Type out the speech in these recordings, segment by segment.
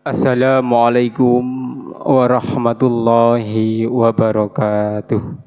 Assalamualaikum warahmatullahi wabarakatuh.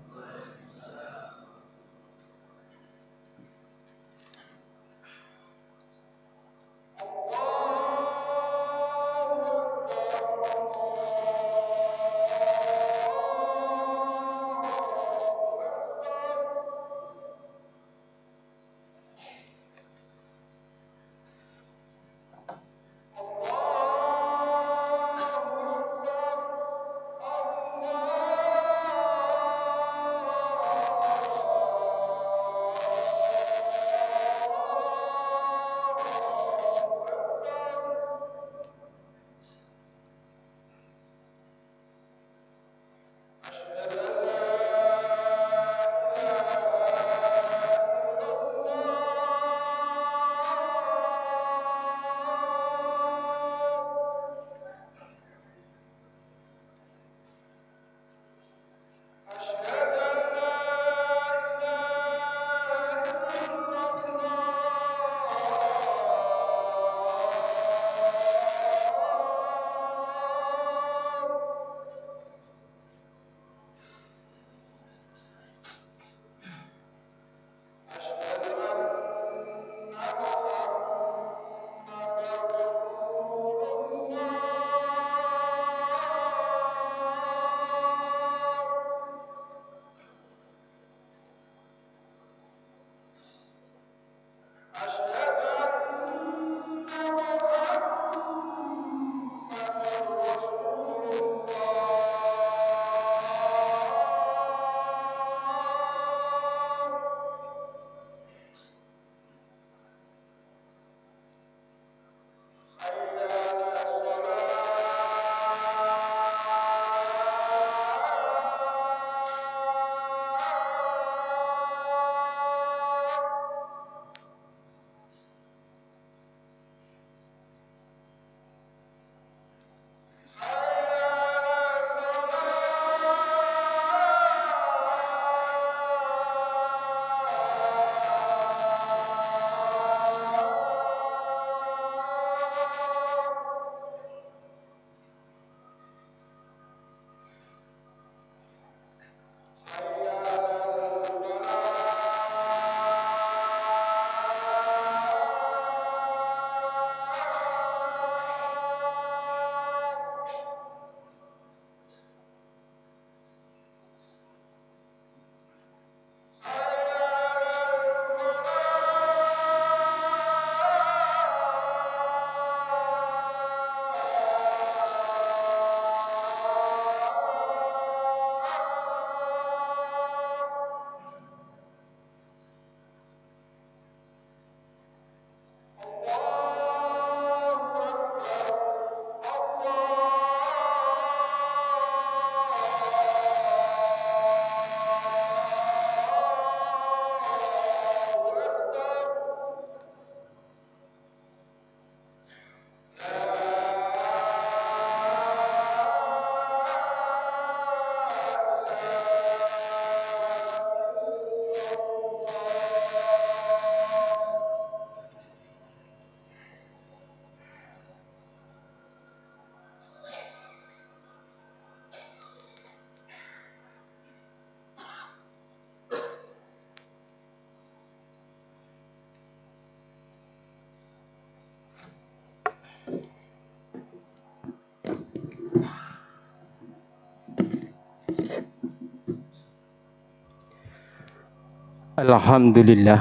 Alhamdulillah.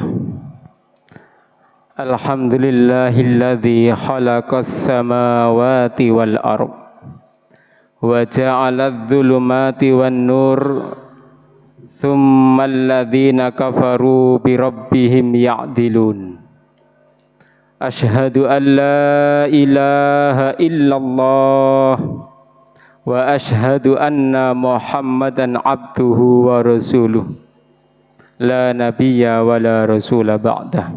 Alhamdulillahilladzi khalaqas samawati wal ardh wa ja'aladz dzulumati wan nur tsummal ladzina kafaru bi rabbihim ya'dilun. Asyhadu an la ilaha illallah wa asyhadu anna Muhammadan abduhu wa rasuluh. La nabiyya wa la rasula ba'dah.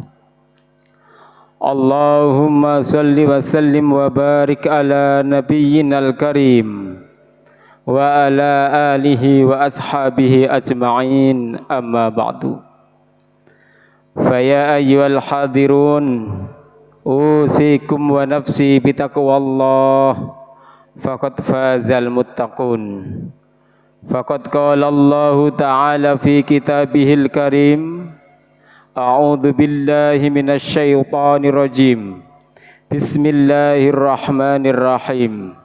Allahumma salli wa sallim wa barik ala nabiyyinal karim wa ala alihi wa ashabihi ajma'in, amma ba'du. Faya ayyuhal hadirun, usikum wa nafsi bitaqwallah faqad fazal muttaqun. Faqad qala Allah Ta'ala fi kitabihil karim, a'udzu billahi minasy syaithanir rajim. Bismillahirrahmanirrahim.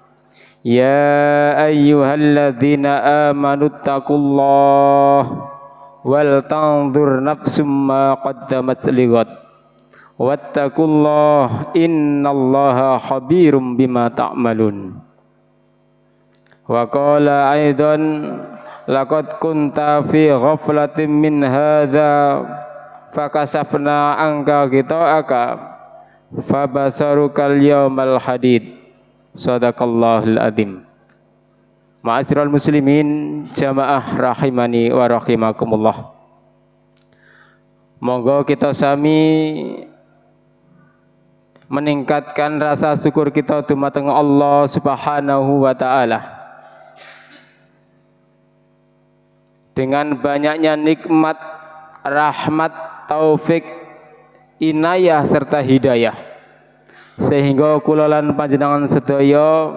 Ya ayyuhalladzina amanu taqullaha wal tanzur nafsum ma qaddamat lighad wattaqullaha innallaha khabirum bima ta'malun. Wa qala aidan laqad kunta fi ghaflatin min hadza fakasafna anka ghita'aka fabasarukal yawmal hadid. Shadaqallahul adzim. Ma'asyiral muslimin jamaah rahimani wa rahimakumullah. Monggo kita sami meningkatkan rasa syukur kita dumateng Allah Subhanahu wa taala. Dengan banyaknya nikmat, rahmat, taufik, inayah serta hidayah, sehingga kula lan panjenengan sedaya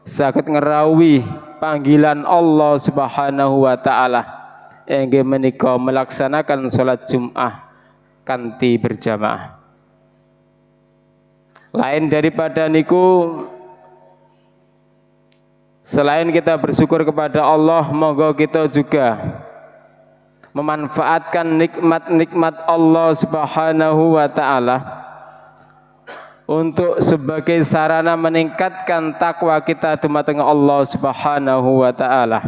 saged ngerawi panggilan Allah Subhanahu wa taala inggih menika melaksanakan salat Jumat kanthi berjamaah. Lain daripada niku, selain kita bersyukur kepada Allah, monggo kita juga memanfaatkan nikmat-nikmat Allah Subhanahu wa taala untuk sebagai sarana meningkatkan takwa kita dumateng Allah Subhanahu wa taala.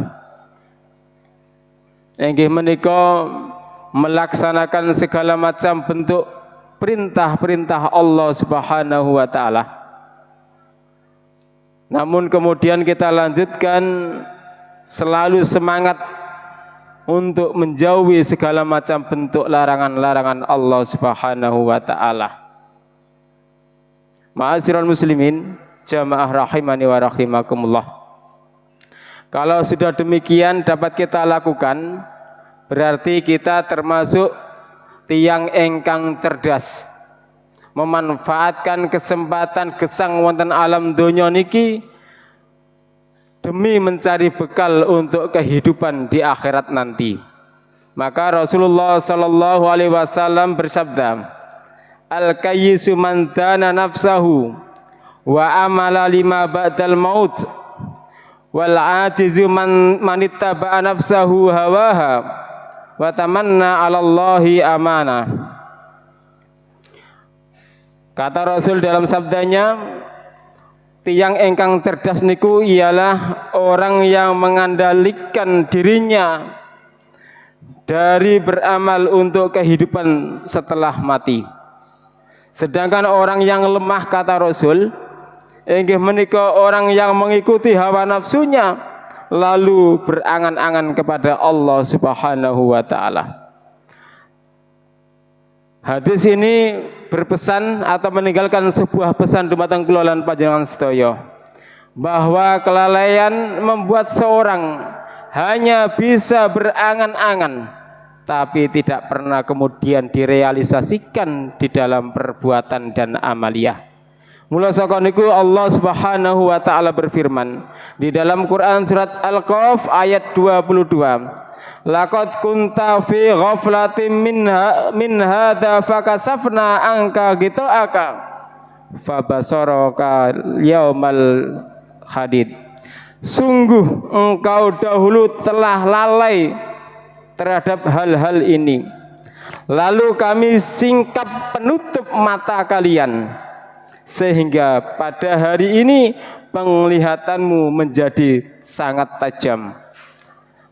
Inggih menika melaksanakan segala macam bentuk perintah-perintah Allah Subhanahu wa taala. Namun kemudian kita lanjutkan selalu semangat untuk menjauhi segala macam bentuk larangan-larangan Allah Subhanahu wa taala. Ma'asyiral muslimin jamaah rahimani wa rahimakumullah. Kalau sudah demikian dapat kita lakukan, berarti kita termasuk tiyang engkang cerdas, memanfaatkan kesempatan gesang wonten alam donya niki demi mencari bekal untuk kehidupan di akhirat nanti. Maka Rasulullah sallallahu alaihi wasallam bersabda, al-kayyisu man dana nafsahu wa amala lima ba'dal maut wal ajizu man ittaba'a nafsahu hawaha wa tamanna 'ala Allahi amanah. Kata Rasul dalam sabdanya, tiyang engkang cerdas niku ialah orang yang mengandalkan dirinya dari beramal untuk kehidupan setelah mati. Sedangkan orang yang lemah, kata Rasul, inggih menika orang yang mengikuti hawa nafsunya lalu berangan-angan kepada Allah Subhanahu wa taala. Hadis ini berpesan atau meninggalkan sebuah pesan dumateng kula lan panjenengan sedaya, bahwa kelalaian membuat seorang hanya bisa berangan-angan tapi tidak pernah kemudian direalisasikan di dalam perbuatan dan amaliyah. Mula saka niku Allah Subhanahu wa taala berfirman di dalam Quran surat Al-Qaf ayat 22. Laqad kunta fi ghaflatin min hadza fakasafna anka ghita'aka fabasaraka yaumal hadid. Sungguh engkau dahulu telah lalai terhadap hal-hal ini, lalu kami singkap penutup mata kalian sehingga pada hari ini penglihatanmu menjadi sangat tajam.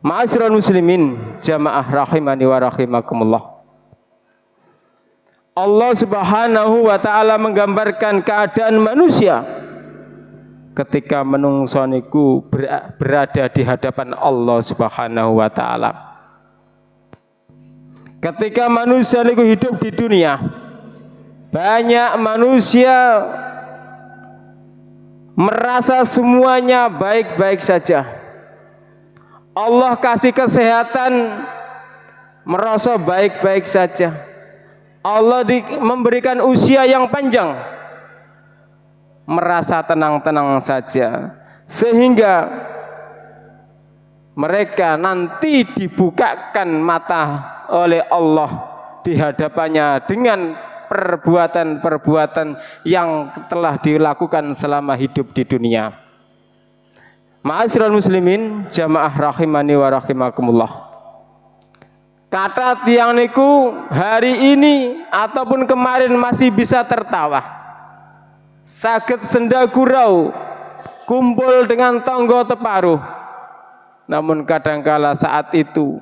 Ma'asyiral muslimin jamaah rahimani wa rahimakumullah. Allah Subhanahu wa taala menggambarkan keadaan manusia ketika menungso niku berada di hadapan Allah Subhanahu wa taala. Ketika manusia niku hidup di dunia, banyak manusia merasa semuanya baik-baik saja. Allah kasih kesehatan, merasa baik-baik saja. Allah memberikan usia yang panjang, merasa tenang-tenang saja. sehingga mereka nanti dibukakan mata oleh Allah di hadapannya dengan perbuatan-perbuatan yang telah dilakukan selama hidup di dunia. Ma'asyiral muslimin, jamaah rahimani wa rahimakumullah. Kata tiang niku hari ini ataupun kemarin masih bisa tertawa, saged senda gurau, kumpul dengan tonggo teparuh. Namun kadangkala saat itu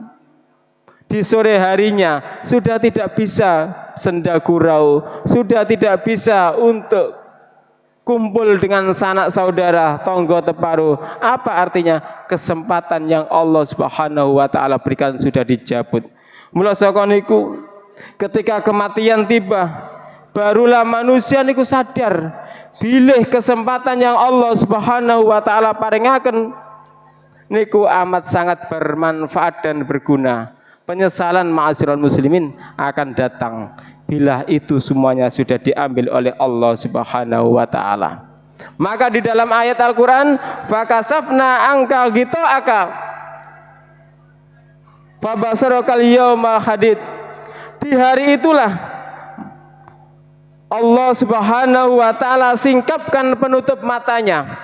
di sore harinya sudah tidak bisa senda gurau, sudah tidak bisa untuk kumpul dengan sanak saudara, tonggo teparuh. Apa artinya? Kesempatan yang Allah Subhanahu wa taala berikan sudah dicabut. Mula saka niku ketika kematian tiba, barulah manusia niku sadar bilih kesempatan yang Allah Subhanahu wa taala paringaken niku amat sangat bermanfaat dan berguna. Penyesalan ma'asyiral muslimin akan datang bila itu semuanya sudah diambil oleh Allah Subhanahu wa taala. Maka di dalam ayat Al-Qur'an, fakasafna angka ghita'aka fabasarakal yaumal hadid. Di hari itulah Allah Subhanahu wa taala singkapkan penutup matanya,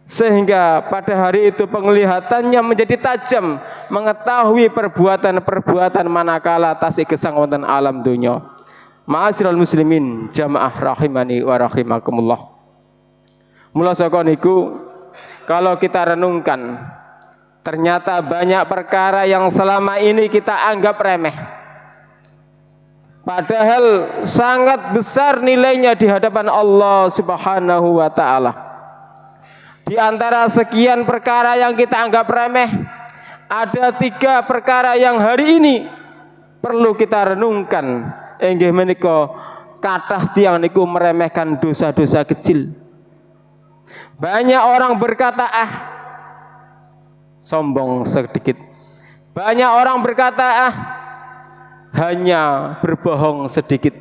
sehingga pada hari itu penglihatannya menjadi tajam, mengetahui perbuatan-perbuatan manakala tasik gesang wonten alam dunya. Ma'asyiral muslimin, jamaah rahimani wa rahimakumullah. Mula saka niku kalau kita renungkan, ternyata banyak perkara yang selama ini kita anggap remeh, padahal sangat besar nilainya di hadapan Allah Subhanahu wa taala. Di antara sekian perkara yang kita anggap remeh, ada 3 perkara yang hari ini perlu kita renungkan. Inggih menika kathah tiyang niku meremehkan dosa-dosa kecil. Banyak orang berkata, sombong sedikit. Banyak orang berkata, hanya berbohong sedikit.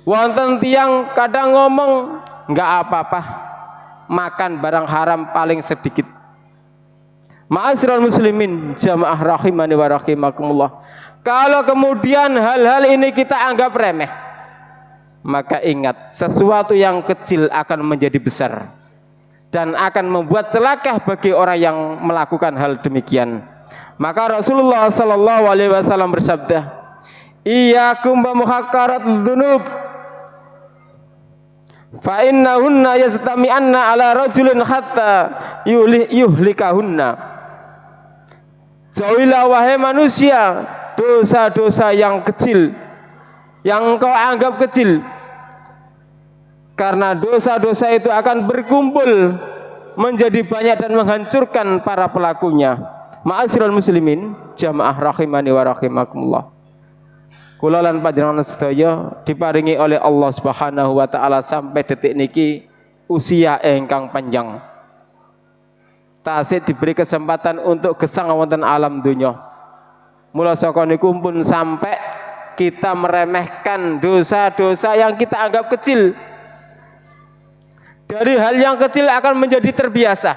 Wonten tiyang kadang ngomong, enggak apa-apa, makan barang haram paling sedikit. Ma'asyiral muslimin, jamaah rahimani wa rahimakumullah. Kalau kemudian hal-hal ini kita anggap remeh, maka ingat, sesuatu yang kecil akan menjadi besar dan akan membuat celaka bagi orang yang melakukan hal demikian. Maka Rasulullah sallallahu alaihi wasallam bersabda, iyyakum wa muhaqqaratul dzunub fa innahunna yastami'anna ala rajulin hatta yuhlikahunna. Jauhilah wahai manusia dosa-dosa yang kecil, yang engkau anggap kecil, karena dosa-dosa itu akan berkumpul menjadi banyak dan menghancurkan para pelakunya. Ma'asyiral muslimin, jamaah rahimani wa rahimakumullah. Kula lan panjenengan sedaya diparingi oleh Allah Subhanahu wa taala sampai detik niki usia ingkang panjang. Tasih diberi kesempatan untuk gesang wonten alam dunya. Mula saka niku pun sampai kita meremehkan dosa-dosa yang kita anggap kecil. Dari hal yang kecil akan menjadi terbiasa,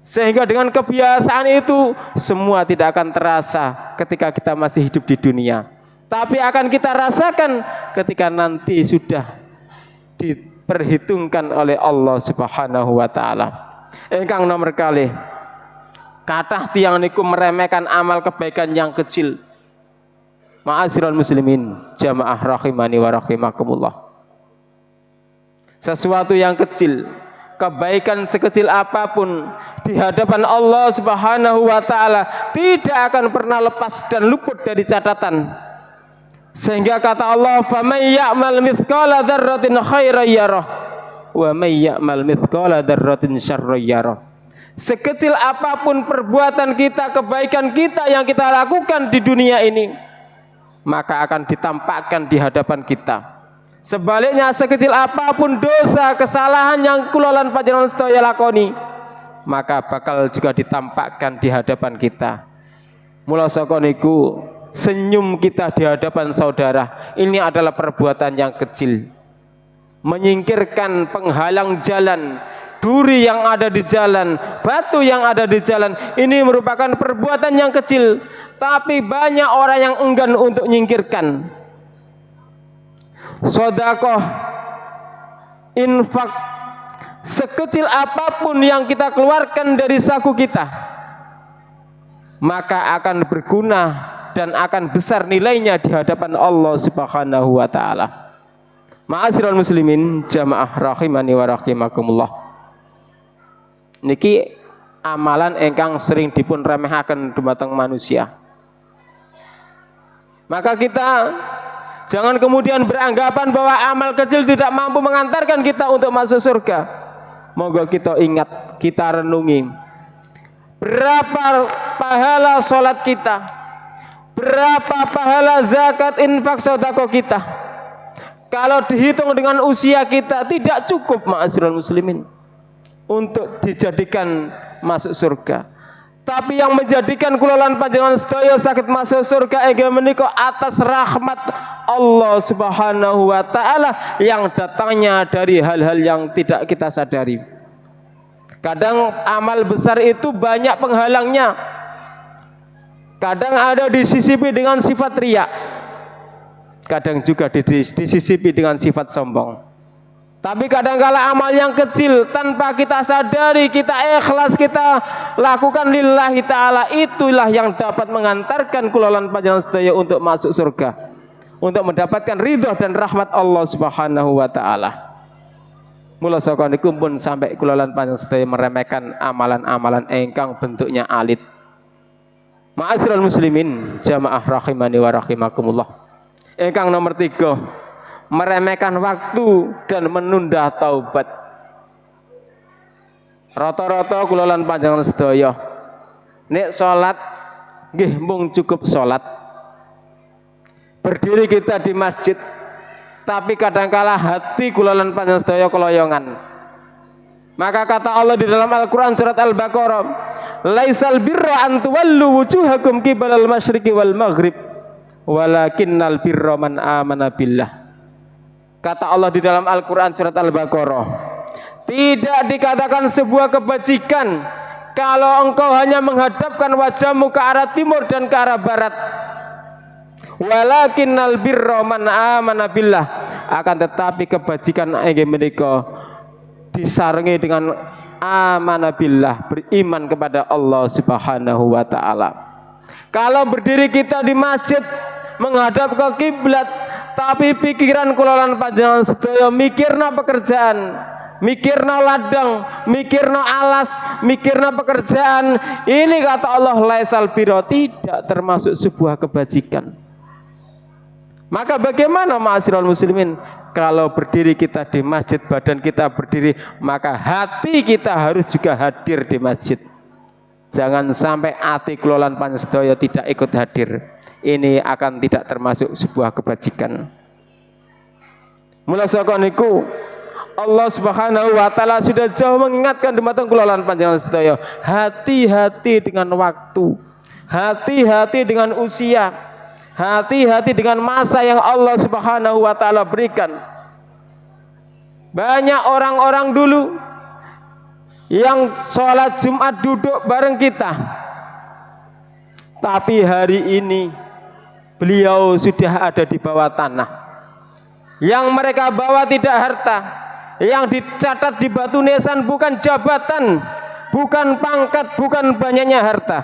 sehingga dengan kebiasaan itu semua tidak akan terasa ketika kita masih hidup di dunia, tapi akan kita rasakan ketika nanti sudah diperhitungkan oleh Allah Subhanahu wa taala. Ingkang nomor kalih, kathah tiyang niku meremehkan amal kebaikan yang kecil. Ma'asyiral muslimin, jamaah rahimani wa rahimakumullah. Sesuatu yang kecil, kebaikan sekecil apapun di hadapan Allah Subhanahu wa taala tidak akan pernah lepas dan luput dari catatan. Sehingga kata Allah, "Faman ya'mal mithqala dzarratin khairan yarah wa may ya'mal mithqala dzarratin syarran yarah." Sekecil apapun perbuatan kita, kebaikan kita yang kita lakukan di dunia ini, maka akan ditampakkan di hadapan kita. Sebaliknya, sekecil apapun dosa, kesalahan yang kula lan panjenengan sedaya lakoni, maka bakal juga ditampakkan di hadapan kita. Mula saka niku, senyum kita di hadapan saudara ini adalah perbuatan yang kecil, menyingkirkan penghalang jalan duri yang ada di jalan, batu yang ada di jalan. Ini merupakan perbuatan yang kecil, tapi banyak orang yang enggan untuk menyingkirkan. Sedekah, infak, sekecil apapun yang kita keluarkan dari saku kita, maka akan berguna dan akan besar nilainya di hadapan Allah Subhanahu wa taala. Ma'asyiral muslimin jamaah rahimani wa rahimakumullah. Niki amalan ingkang sering dipun remehaken dumateng manusia. Maka kita jangan kemudian beranggapan bahwa amal kecil tidak mampu mengantarkan kita untuk masuk surga. Moga kita ingat, kita renungi berapa pahala sholat kita, berapa pahala zakat, infak, sedekah kita. Kalau dihitung dengan usia kita tidak cukup ma'asyiral muslimin untuk dijadikan masuk surga. Tapi yang menjadikan kulolan panjenengan sedaya sakit masuk surga inggih menika atas rahmat Allah Subhanahu wa taala yang datangnya dari hal-hal yang tidak kita sadari. Kadang amal besar itu banyak penghalangnya. Kadang ada disisipi dengan sifat riya. Kadang juga disisipi dengan sifat sombong. Tapi kadangkala amal yang kecil tanpa kita sadari, kita ikhlas, kita lakukan lillahi ta'ala, itulah yang dapat mengantarkan kulolan panjenengan sedaya untuk masuk surga, untuk mendapatkan ridho dan rahmat Allah Subhanahu wa ta'ala. Mula sakoniku pun sampai kulolan panjenengan sedaya meremehkan amalan-amalan ingkang bentuknya alit. Ma'asyiral muslimin jamaah rahimani wa rahimakumullah. Ingkang nomor 3, meremehkan waktu dan menunda taubat. Rata-rata kulolan panjenengan sedaya nek salat nggih mung cukup salat. Berdiri kita di masjid, tapi kadangkala hati kulolan panjenengan sedaya keloyongan. Maka kata Allah di dalam Al-Qur'an surat Al-Baqarah, "Laisal birra an tuwallu wujuhakum qibalal masyriqi wal maghrib, walakinnal birra man amana billah." Kata Allah di dalam Al-Quran surat Al-Baqarah, tidak dikatakan sebuah kebajikan kalau engkau hanya menghadapkan wajahmu ke arah timur dan ke arah barat. Walakinnal birra man amana billah. Akan tetapi kebajikan inggih menika disarengi dengan amana billah, beriman kepada Allah Subhanahu wa taala. Kalau berdiri kita di masjid menghadap ke kiblat, tapi pikiran kulolan panjenengan sedaya mikirna pekerjaan, mikirna ladang, mikirna alas, mikirna pekerjaan, ini kata Allah laisal birra, tidak termasuk sebuah kebajikan. Maka bagaimana ma'asyiral muslimin kalau berdiri kita di masjid, badan kita berdiri, maka hati kita harus juga hadir di masjid. Jangan sampai hati kulolan panjenengan sedaya tidak ikut hadir. Ini akan tidak termasuk sebuah kebajikan. Mula sakoniku Allah Subhanahu wa taala sudah jauh mengingatkan dumateng kulolan panjenengan sedaya, hati-hati dengan waktu, hati-hati dengan usia, hati-hati dengan masa yang Allah Subhanahu wa taala berikan. Banyak orang-orang dulu yang sholat Jumat duduk bareng kita, tapi hari ini beliau sudah ada di bawah tanah. Yang mereka bawa tidak harta, yang dicatat di batu nisan bukan jabatan, bukan pangkat, bukan banyaknya harta,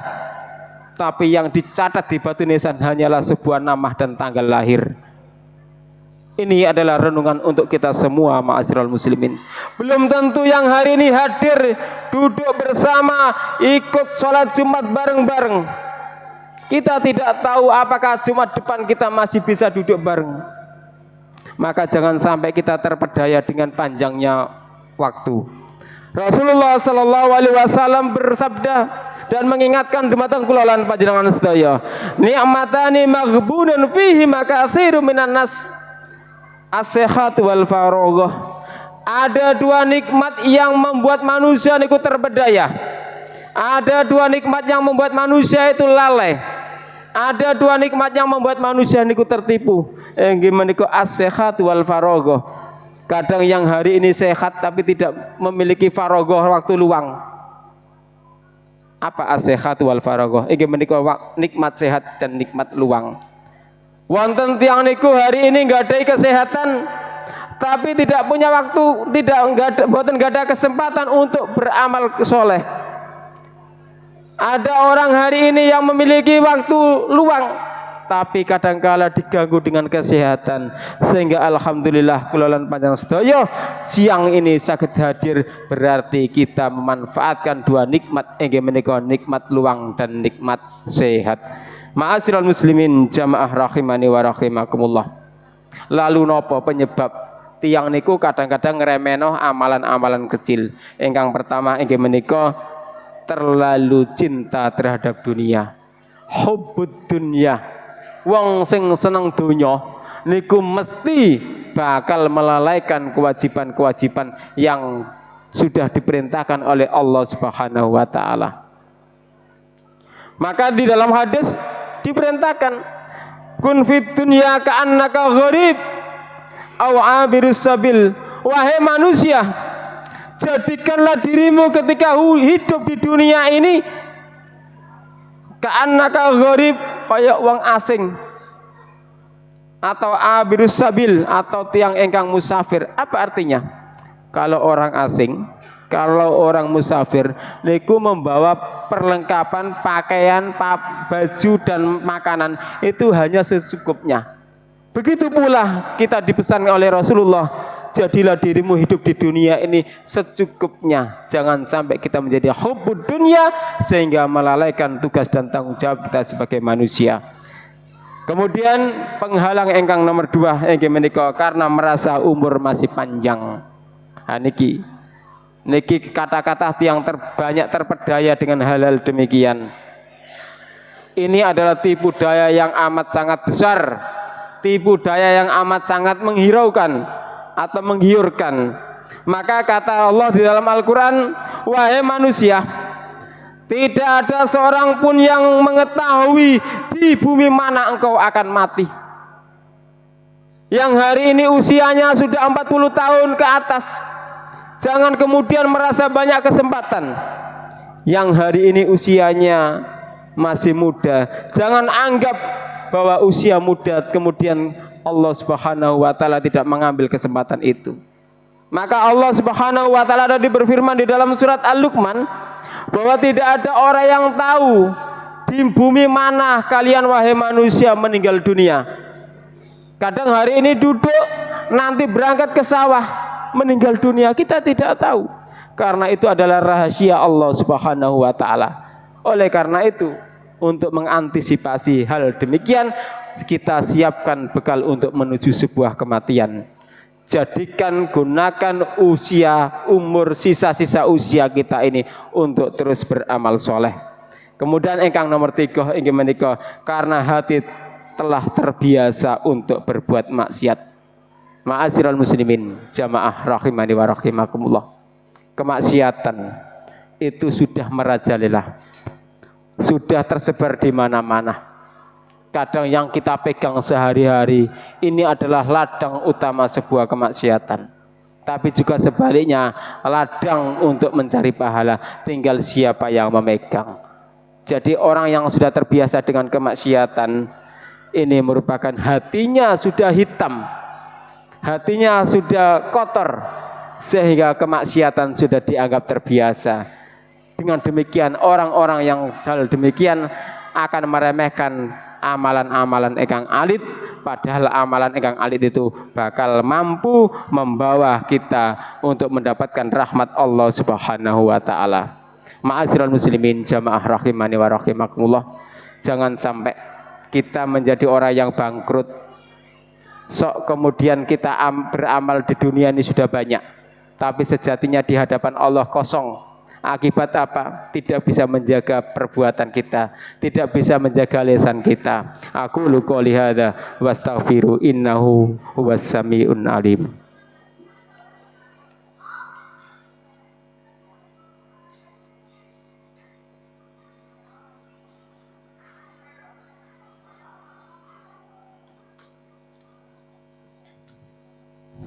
tapi yang dicatat di batu nisan hanyalah sebuah nama dan tanggal lahir. Ini adalah renungan untuk kita semua ma'asyiral muslimin. Belum tentu yang hari ini hadir duduk bersama ikut sholat Jumat bareng-bareng. Kita tidak tahu apakah Jumat depan kita masih bisa duduk bareng. Maka jangan sampai kita terpedaya dengan panjangnya waktu. Rasulullah Sallallahu Alaihi Wasallam bersabda dan mengingatkan dumateng kulolan panjenengan sedaya, nikmatani maghbunun fihi makatsiru minan nas, as-sehat wal farogoh. Ada dua nikmat yang membuat manusia niku terpedaya. Ada dua nikmat yang membuat manusia itu lalai. Ada dua nikmat yang membuat manusia niku tertipu. Inggih menika as-sehat wal farogoh, Kadang yang hari ini sehat tapi tidak memiliki faragoh, waktu luang. Apa as-sehat wal faragoh? Iki menika nikmat sehat dan nikmat luang. Wonten tiang niku hari ini nggak ada kesehatan tapi tidak punya waktu, boten nggak ada kesempatan untuk beramal soleh. Ada orang hari ini yang memiliki waktu luang tapi kadangkala diganggu dengan kesehatan, sehingga alhamdulillah kula lan panjang sedaya siang ini sakit hadir, berarti kita memanfaatkan dua nikmat inggih menika nikmat luang dan nikmat sehat. Ma'asyiral muslimin jamaah rahimani wa rahimakumullah. Lalu napa penyebab tiang niku kadang-kadang ngremenoh amalan-amalan kecil? Ingkang pertama inggih menika terlalu cinta terhadap dunia. Hubbud dunya. Wong sing seneng dunya niku mesti bakal melalaikan kewajiban-kewajiban yang sudah diperintahkan oleh Allah Subhanahu wa taala. Maka di dalam hadis diperintahkan kun fid dunya ka'annaka gharib aw 'abirus sabil. Wahai manusia, jadikanlah dirimu ketika hidup di dunia ini ka'annaka gharib, kayak wong asing, atau abirus sabil, atau tiang engkang musafir. Apa artinya? Kalau orang asing, kalau orang musafir niku membawa perlengkapan pakaian, baju dan makanan itu hanya secukupnya. Begitu pula kita dipesan oleh Rasulullah, jadilah dirimu hidup di dunia ini secukupnya. Jangan sampai kita menjadi hubbud dunya sehingga melalaikan tugas dan tanggung jawab kita sebagai manusia. Kemudian penghalang engkang nomor 2 inggih menika karena merasa umur masih panjang. Niki kata-kata yang terbanyak terpedaya dengan hal-hal demikian. Ini adalah tipu daya yang amat sangat besar, tipu daya yang amat sangat menghiraukan atau menggiurkan. Maka kata Allah di dalam Al-Quran, wahai manusia, tidak ada seorang pun yang mengetahui di bumi mana engkau akan mati. Yang hari ini usianya sudah 40 tahun ke atas, jangan kemudian merasa banyak kesempatan. Yang hari ini usianya masih muda, jangan anggap bahwa usia muda kemudian Allah Subhanahu wa taala tidak mengambil kesempatan itu. Maka Allah Subhanahu wa taala tadi berfirman di dalam surat Al-Luqman bahwa tidak ada orang yang tahu di bumi mana kalian wahai manusia meninggal dunia. Kadang hari ini duduk, nanti berangkat ke sawah, meninggal dunia kita tidak tahu. Karena itu adalah rahasia Allah Subhanahu wa taala. Oleh karena itu, untuk mengantisipasi hal demikian, kita siapkan bekal untuk menuju sebuah kematian. Jadikan, gunakan umur sisa-sisa usia kita ini untuk terus beramal soleh. Kemudian engkang nomor 3 inggih menika karena hati telah terbiasa untuk berbuat maksiat. Ma'asyiral muslimin jamaah rahimani wa rahimakumullah. Kemaksiatan itu sudah merajalela, sudah tersebar di mana-mana. Kadang yang kita pegang sehari-hari ini adalah ladang utama sebuah kemaksiatan. Tapi juga sebaliknya, ladang untuk mencari pahala, tinggal siapa yang memegang. Jadi orang yang sudah terbiasa dengan kemaksiatan ini merupakan hatinya sudah hitam, hatinya sudah kotor, sehingga kemaksiatan sudah dianggap terbiasa. Dengan demikian orang-orang yang hal demikian akan meremehkan amalan-amalan engkang alit, padahal amalan engkang alit itu bakal mampu membawa kita untuk mendapatkan rahmat Allah Subhanahu wa taala. Ma'asyiral muslimin jamaah rahimani wa rahimakumullah. Jangan sampai kita menjadi orang yang bangkrut. Sok kemudian kita beramal di dunia ini sudah banyak, tapi sejatinya di hadapan Allah kosong. Akibat apa? Tidak bisa menjaga perbuatan kita, tidak bisa menjaga lisan kita. Aku qouli hadza wastaghfiru innahu huwas samiun alim.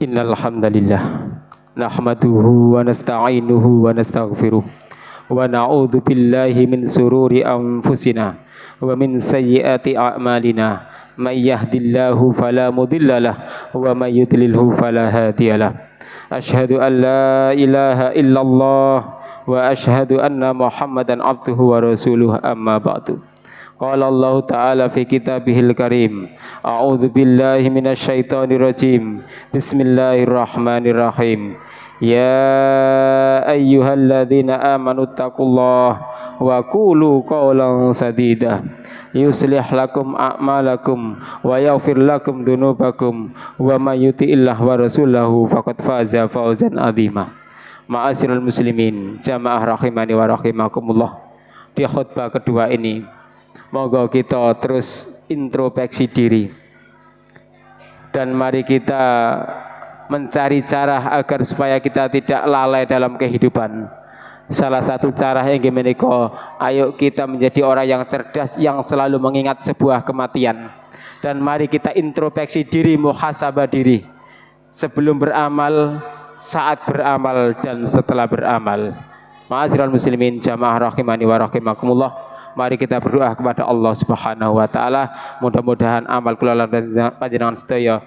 Innal hamdalillah nahmaduhu wa nasta'inuhu wa nastaghfiruh wa na'udzu billahi min sururi anfusina wa min sayyiati a'malina. May yahdillahu fala mudhillalah wa may yudlilhu fala hadiyalah. Asyhadu an la ilaha illallah wa asyhadu anna Muhammadan abduhu wa rasuluh, amma ba'du. Qala Allah Ta'ala fi kitabihil karim, a'udzu billahi minasyaitonir rajim. Bismillahirrahmanirrahim. Ya ayyuhalladzina amanu taqullaha wa qulu qawlan sadida yuslih lakum a'malakum wa yaghfir lakum dunubakum wa may yuti'illah wa rasulahu faqad faza fawzan 'azima. Ma'asyiral muslimin, jamaah rahimani wa rahimakumullah. Di khutbah kedua ini monggo kita terus introspeksi diri dan mari kita mencari cara agar supaya kita tidak lalai dalam kehidupan. Salah satu cara yang menika, ayo kita menjadi orang yang cerdas yang selalu mengingat sebuah kematian. Dan mari kita introspeksi diri, muhasabah diri sebelum beramal, saat beramal, dan setelah beramal. Ma'asyiral muslimin, jamaah rahimani wa rahimakumullah. Mari kita berdoa kepada Allah Subhanahu wa taala, mudah-mudahan amal kula lan panjenengan sedaya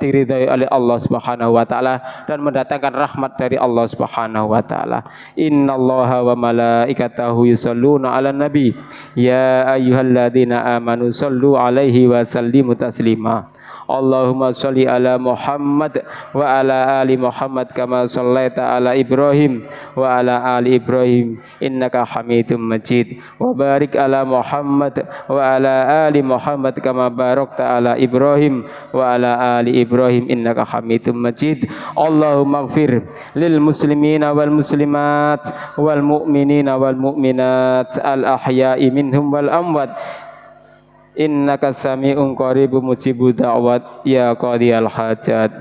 diridhai oleh Allah Subhanahu wa taala dan mendatangkan rahmat dari Allah Subhanahu wa taala. Innallaha wa malaikatahu yusholluna 'alan nabi ya ayyuhalladzina amanu shollu 'alaihi wa sallimu taslima. Allahumma sholli ala Muhammad wa ala ali Muhammad kama shallaita ala Ibrahim wa ala ali Ibrahim innaka Hamidum Majid, wa barik ala Muhammad wa ala ali Muhammad kama barakta ala Ibrahim wa ala ali Ibrahim innaka Hamidum Majid. Allahumma ighfir lil muslimina wal muslimat wal mu'minina wal mu'minat al ahya'i minhum wal amwat innaka sami'un qaribun mujibud da'wat ya qadiyal hajat.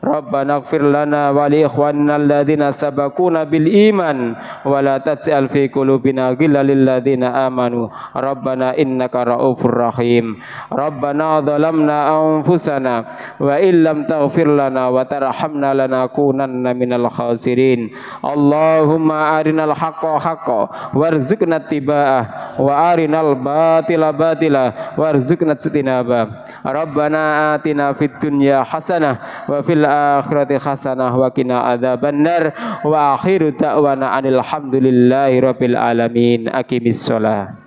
Rabbana ighfir lana wa li ikhwanina alladzina sabaquna bil iman wa la taj'al fi qulubina ghillan lil ladzina amanu Rabbana innaka ra'ufur rahim. Rabbana dhalamna anfusana wa illam taghfir lana wa tarhamna lanakunanna minal khasirin. Allahumma arinal haqqa haqqa warzuqna ittiba'ah wa arinal batila batila warzuqna ijtinaba. Rabbana atina fid dunya hasanah wa fil akhirati hasanah wa qina adzabannar wa akhiru da'wana anil hamdulillahi rabbil alamin. Aqimis shalah.